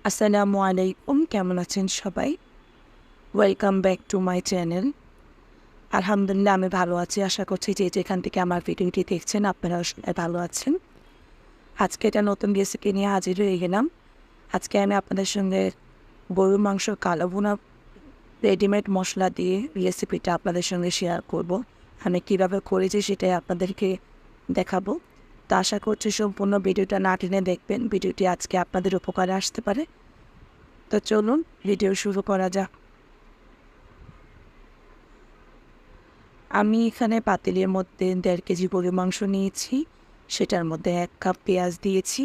আসসালামু আলাইকুম, কেমন আছেন সবাই? Welcome back to my channel. আলহামদুলিল্লাহ আমি ভালো আছি। আশা করছি যে যেখান থেকে আমার ভিডিওটি দেখছেন আপনারা সবাই ভালো আছেন। আজকে একটা নতুন রেসিপি নিয়ে হাজির হয়ে গেলাম। আজকে আমি আপনাদের সঙ্গে গরুর মাংস কালো ভুনা রেডিমেড মশলা দিয়ে রেসিপিটা আপনাদের সঙ্গে শেয়ার করব। আমি কীভাবে করেছি সেটাই আপনাদেরকে দেখাবো। তো আশা করছি সম্পূর্ণ ভিডিওটা না টেনে দেখবেন। ভিডিওটি আজকে আপনাদের উপকারে আসতে পারে। তো চলুন ভিডিও শুরু করা যাক। আমি এখানে পাতিলের মধ্যে 1.5 কেজি গরুর মাংস নিয়েছি। সেটার মধ্যে 1 কাপ পেঁয়াজ দিয়েছি।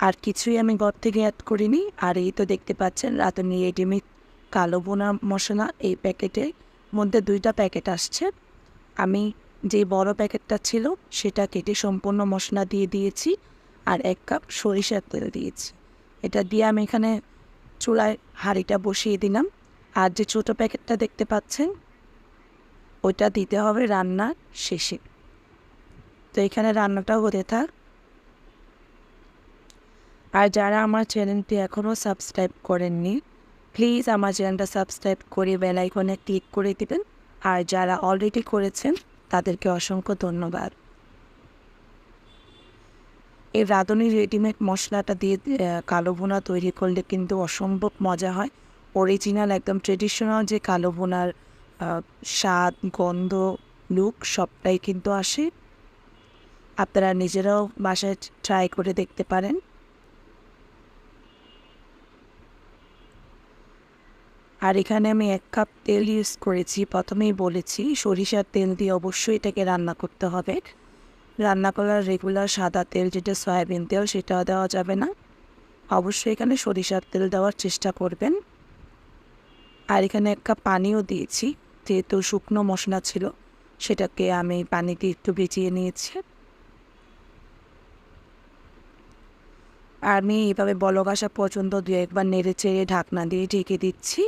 আর কিছুই আমি ঘর থেকে অ্যাড করিনি। আর এই তো দেখতে পাচ্ছেন রাঁধুনি রেডিমেড কালো ভুনা মশলা, এই প্যাকেটের মধ্যে 2টা প্যাকেট আসছে। আমি যে বড় প্যাকেটটা ছিল সেটা কেটে সম্পূর্ণ মশলা দিয়ে দিয়েছি। আর 1 কাপ সরিষার তেল দিয়েছি। এটা দিয়ে আমি এখানে চুলায় হাঁড়িটা বসিয়ে দিলাম। আর যে ছোটো প্যাকেটটা দেখতে পাচ্ছেন ওইটা দিতে হবে রান্নার শেষে। তো এখানে রান্নাটাও হতে থাক। আর যারা আমার চ্যানেলটি এখনও সাবস্ক্রাইব করেননি, প্লিজ আমার চ্যানেলটা সাবস্ক্রাইব করে বেল আইকনে ক্লিক করে দেবেন। আর যারা অলরেডি করেছেন তাদেরকে অসংখ্য ধন্যবাদ। এই রাঁধুনি রেডিমেড মশলাটা দিয়ে কালো ভুনা তৈরি করলে কিন্তু অসম্ভব মজা হয়। অরিজিনাল একদম ট্রেডিশনাল যে কালো ভুনার স্বাদ, গন্ধ, লুক সবটাই কিন্তু আসে। আপনারা নিজেরাও বাসায় ট্রাই করে দেখতে পারেন। আর এখানে আমি 1 কাপ তেল ইউজ করেছি। প্রথমেই বলেছি সরিষার তেল দিয়ে অবশ্যই এটাকে রান্না করতে হবে। রান্না করার রেগুলার সাদা তেল যেটা সয়াবিন তেল সেটাও দেওয়া যাবে না। অবশ্যই এখানে সরিষার তেল দেওয়ার চেষ্টা করবেন। আর এখানে 1 কাপ পানিও দিয়েছি। যেহেতু শুকনো মশলা ছিল সেটাকে আমি পানি দিয়ে একটু ভিজিয়ে নিয়েছি। আর আমি এইভাবে বলক আসা পর্যন্ত 2-1 বার নেড়ে চেড়ে ঢাকনা দিয়ে ঢেকে দিচ্ছি।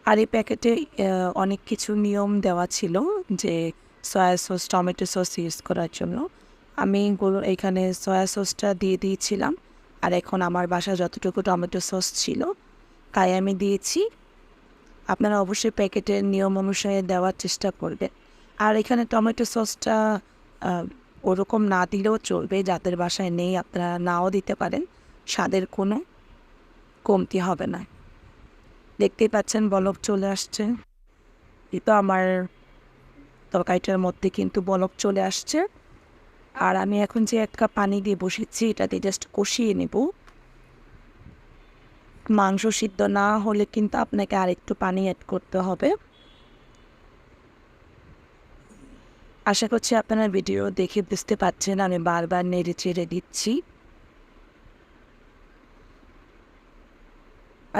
আর এই প্যাকেটে অনেক কিছু নিয়ম দেওয়া ছিল যে soya sauce, tomato sauce use করার জন্য। আমি এখানে সয়া সসটা দিয়ে দিয়েছিলাম। আর এখন আমার বাসায় যতটুকু টমেটো সস ছিল তাই আমি দিয়েছি। আপনারা অবশ্যই প্যাকেটের নিয়ম অনুসারে দেওয়ার চেষ্টা করবেন। আর এখানে টমেটো সসটা ওরকম না দিলেও চলবে। যাদের বাসায় নেই আপনারা নাও দিতে পারেন, স্বাদের কোনো কমতি হবে না। দেখতেই পাচ্ছেন বলক চলে আসছে। এই তো আমার তরকারিটার মধ্যে কিন্তু বলক চলে আসছে। আর আমি এখন যে 1 কাপ পানি দিয়ে বসেছি এটা দিয়ে জাস্ট কষিয়ে নেব। মাংস সিদ্ধ না হলে কিন্তু আপনাকে আরেকটু পানি অ্যাড করতে হবে। আশা করছি আপনারা ভিডিও দেখে বুঝতে পারছেন আমি বারবার নেড়ে চেড়ে দিচ্ছি।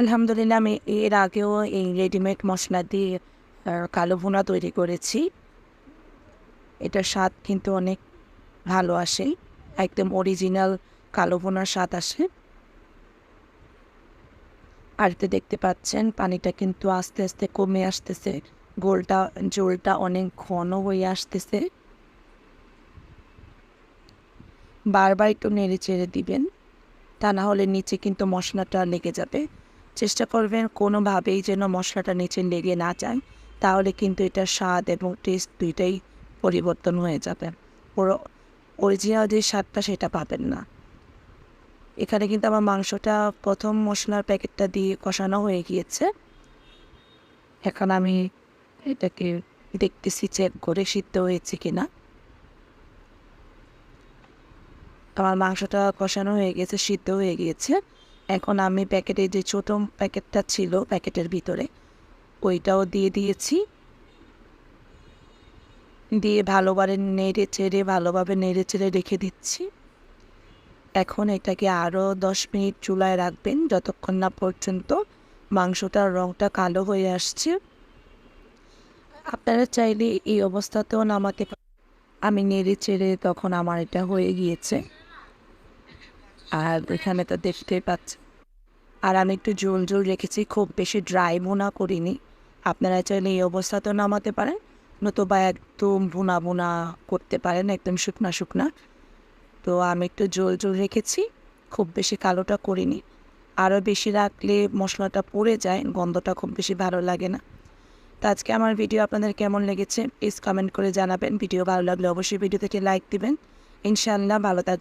আলহামদুলিল্লাহ আমি এর আগেও এই রেডিমেড মশলা দিয়ে কালো ভুনা তৈরি করেছি। এটার স্বাদ কিন্তু অনেক ভালো আসে। একদম অরিজিনাল কালো ভুনার স্বাদ আসে। আর এতে দেখতে পাচ্ছেন পানিটা কিন্তু আস্তে আস্তে কমে আসতেছে। ঝোলটা অনেক ঘন হয়ে আসতেছে। বারবার একটু নেড়ে চেড়ে দিবেন, তা না হলে নিচে কিন্তু মশলাটা লেগে যাবে। চেষ্টা করবেন কোনোভাবেই যেন মশলাটা নিচে লেগে না যায়, তাহলে কিন্তু এটার স্বাদ এবং টেস্ট দুইটাই পরিবর্তন হয়ে যাবে। পুরো অরিজিনাল যে স্বাদটা সেটা পাবেন না। এখানে কিন্তু আমার মাংসটা প্রথম মশলার প্যাকেটটা দিয়ে কষানো হয়ে গিয়েছে। এখন আমি এটাকে দেখতেছি চেক করে সিদ্ধ হয়েছে কিনা। আমার মাংসটা কষানো হয়ে গেছে, সিদ্ধ হয়ে গিয়েছে। এখন আমি প্যাকেটে যে ছোটো প্যাকেটটা ছিল প্যাকেটের ভিতরে ওইটাও দিয়ে দিয়েছি। দিয়ে ভালোভাবে নেড়ে চেড়ে রেখে দিচ্ছি। এখন এটাকে আরও 10 মিনিট চুলায় রাখবেন যতক্ষণ না পর্যন্ত মাংসটার রঙটা কালো হয়ে আসছে। আপনারা চাইলে এই অবস্থাতেও নামাতে পারেন। আমি নেড়ে চেড়ে তখন আমার এটা হয়ে গিয়েছে। আর এখানে তো দেখতেই পাচ্ছেন। আর আমি একটু ঝোল ঝোল রেখেছি, খুব বেশি ড্রাই ভুনা করিনি। আপনারা চাইলে এই অবস্থাতেও নামাতে পারেন, নতুবা একদম ভুনা করতে পারেন, একদম শুকনা শুকনা। তো আমি একটু ঝোল ঝোল রেখেছি। খুব বেশি কালোটা করিনি। আরও বেশি রাখলে মশলাটা পুড়ে যায়, গন্ধটা খুব বেশি ভালো লাগে না। তো আজকে আমার ভিডিও আপনাদের কেমন লেগেছে প্লিজ কমেন্ট করে জানাবেন। ভিডিও ভালো লাগলে অবশ্যই ভিডিওতে লাইক দিবেন। ইনশাআল্লাহ ভালো থাকবেন।